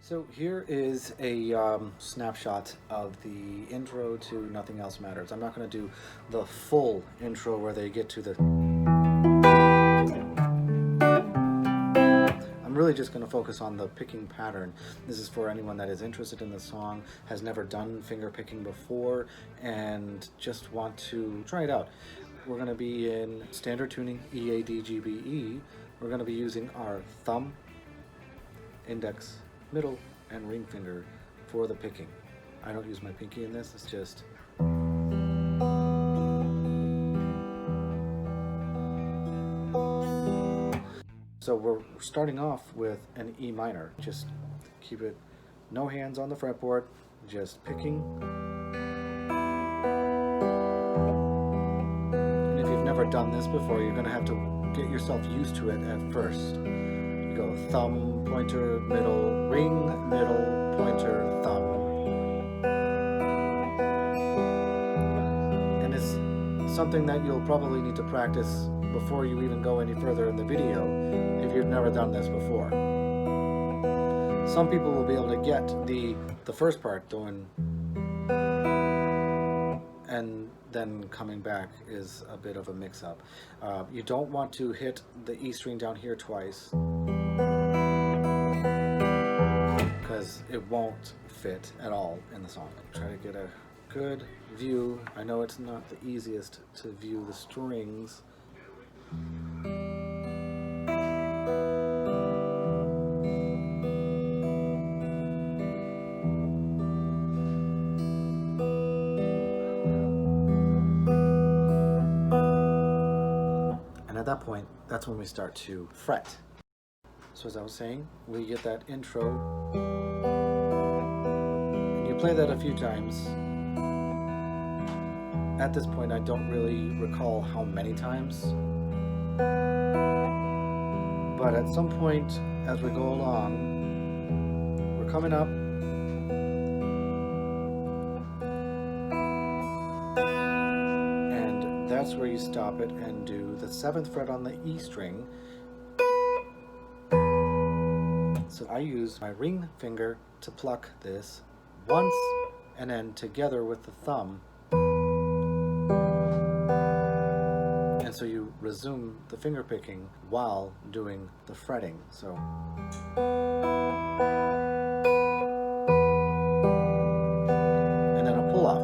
So here is a snapshot of the intro to Nothing Else Matters. I'm not going to do the full intro where they get to the... I'm really just going to focus on the picking pattern. This is for anyone that is interested in the song, has never done finger picking before, and just want to try it out. We're going to be in standard tuning, E, A, D, G, B, E. We're going to be using our thumb, index, middle, and ring finger for the picking. I don't use my pinky in this, it's just... So we're starting off with an E minor. Just keep it, no hands on the fretboard, just picking. And if you've never done this before, you're gonna have to get yourself used to it at first. Go thumb, pointer, middle, ring, middle, pointer, thumb. And it's something that you'll probably need to practice before you even go any further in the video if you've never done this before. Some people will be able to get the first part doing, and then coming back is a bit of a mix-up. You don't want to hit the E string down here twice, because it won't fit at all in the song. Try to get a good view. I know it's not the easiest to view the strings. And at that point, that's when we start to fret. So as I was saying, we get that intro, and you play that a few times. At this point, I don't really recall how many times, but at some point as we go along, we're coming up, and that's where you stop it and do the 7th fret on the E string. So I use my ring finger to pluck this once, and then together with the thumb. And so you resume the finger picking while doing the fretting. So and then a pull off.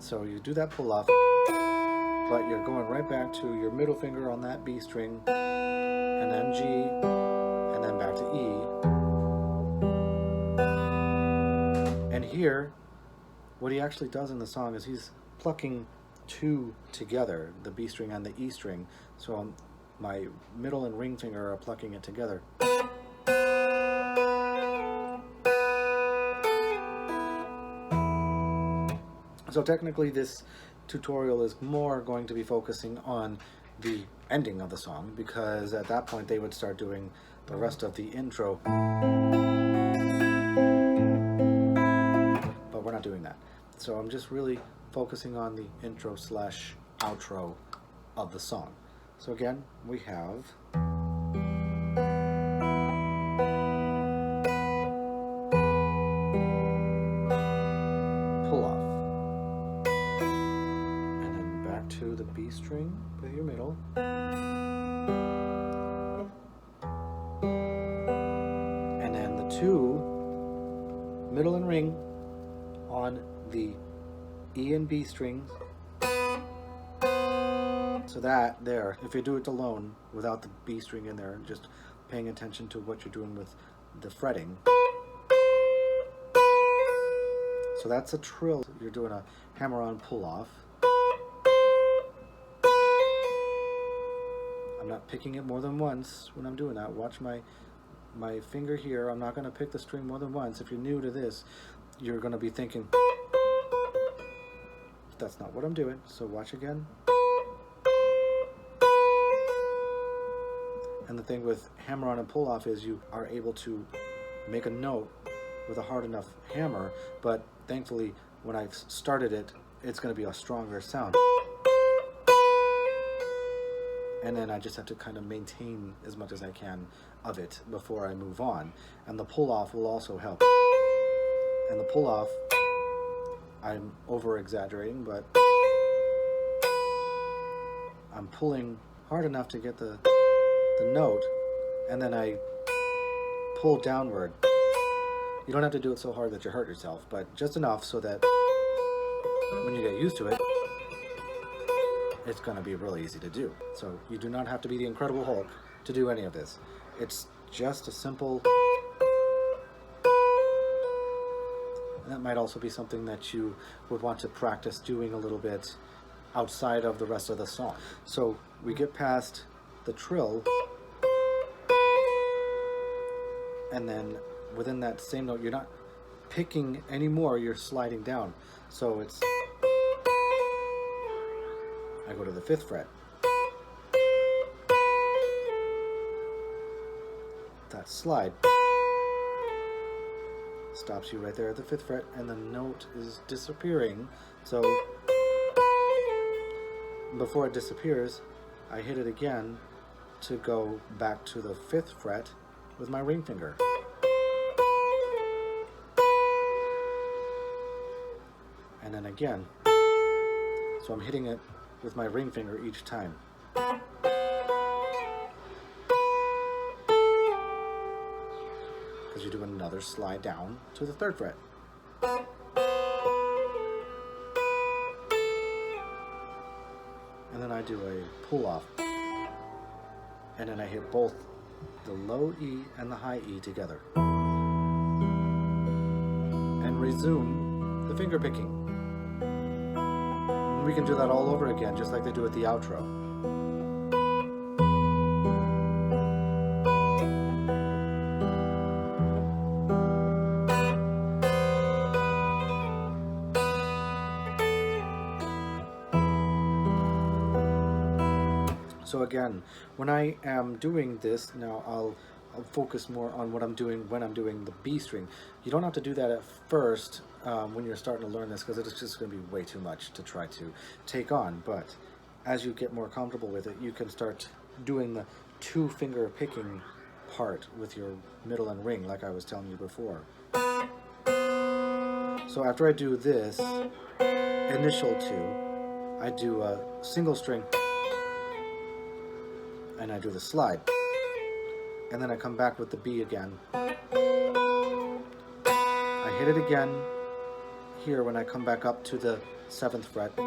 So you do that pull off, but you're going right back to your middle finger on that B string, and then G, and then back to E. And here, what he actually does in the song is he's plucking two together, the B string and the E string. So my middle and ring finger are plucking it together. So technically this tutorial is more going to be focusing on the ending of the song, because at that point they would start doing the rest of the intro. But we're not doing that. So I'm just really focusing on the intro slash outro of the song. So again, we have pull off, and then back to the B string with your middle, and then the two middle and ring on the E and B strings. So that there, if you do it alone without the B string in there, just paying attention to what you're doing with the fretting. So that's a trill. You're doing a hammer-on pull-off. I'm not picking it more than once when I'm doing that. Watch my finger here. I'm not going to pick the string more than once. If you're new to this, you're going to be thinking, that's not what I'm doing. So watch again. And the thing with hammer-on and pull-off is you are able to make a note with a hard enough hammer, but thankfully when I've started it, it's going to be a stronger sound. and then I just have to kind of maintain as much as I can of it before I move on. And the pull off will also help. And the pull off, I'm over exaggerating, but I'm pulling hard enough to get the note, and then I pull downward. You don't have to do it so hard that you hurt yourself, but just enough so that when you get used to it, it's going to be really easy to do. So you do not have to be the Incredible Hulk to do any of this. It's just a simple... And that might also be something that you would want to practice doing a little bit outside of the rest of the song. So we get past the trill, and then within that same note, you're not picking anymore, you're sliding down. So it's... I go to the 5th fret. That slide stops you right there at the 5th fret, and the note is disappearing. So before it disappears, I hit it again to go back to the 5th fret with my ring finger. And then again. So I'm hitting it with my ring finger each time. Because you do another slide down to the 3rd fret. And then I do a pull off. And then I hit both the low E and the high E together. And resume the finger picking. And we can do that all over again, just like they do at the outro. So again, when I am doing this, now I'll focus more on what I'm doing when I'm doing the B string. You don't have to do that at first when you're starting to learn this, because it's just going to be way too much to try to take on. But as you get more comfortable with it, you can start doing the 2-finger picking part with your middle and ring, like I was telling you before. So after I do this initial 2, I do a single string, and I do the slide, and then I come back with the B again. I hit it again here when I come back up to the 7th fret, 7,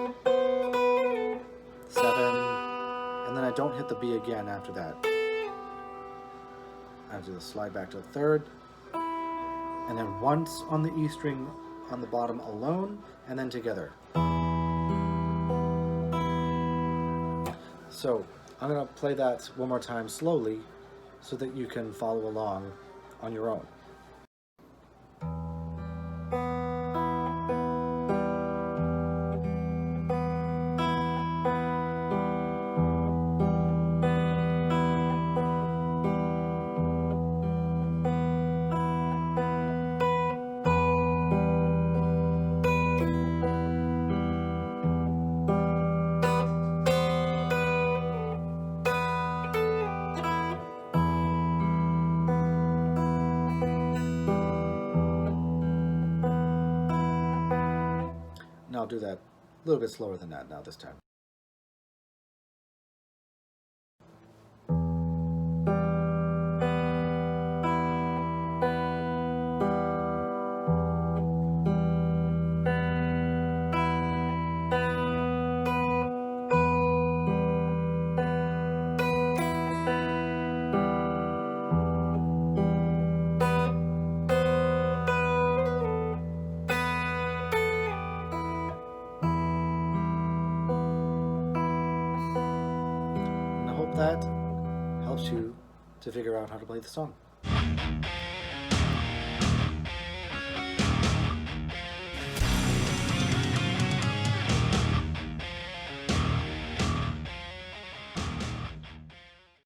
and then I don't hit the B again after that. I do the slide back to the 3rd, and then once on the E string on the bottom alone, and then together. So I'm going to play that one more time slowly so that you can follow along on your own. Now I'll do that a little bit slower than that now this time. That helps you to figure out how to play the song.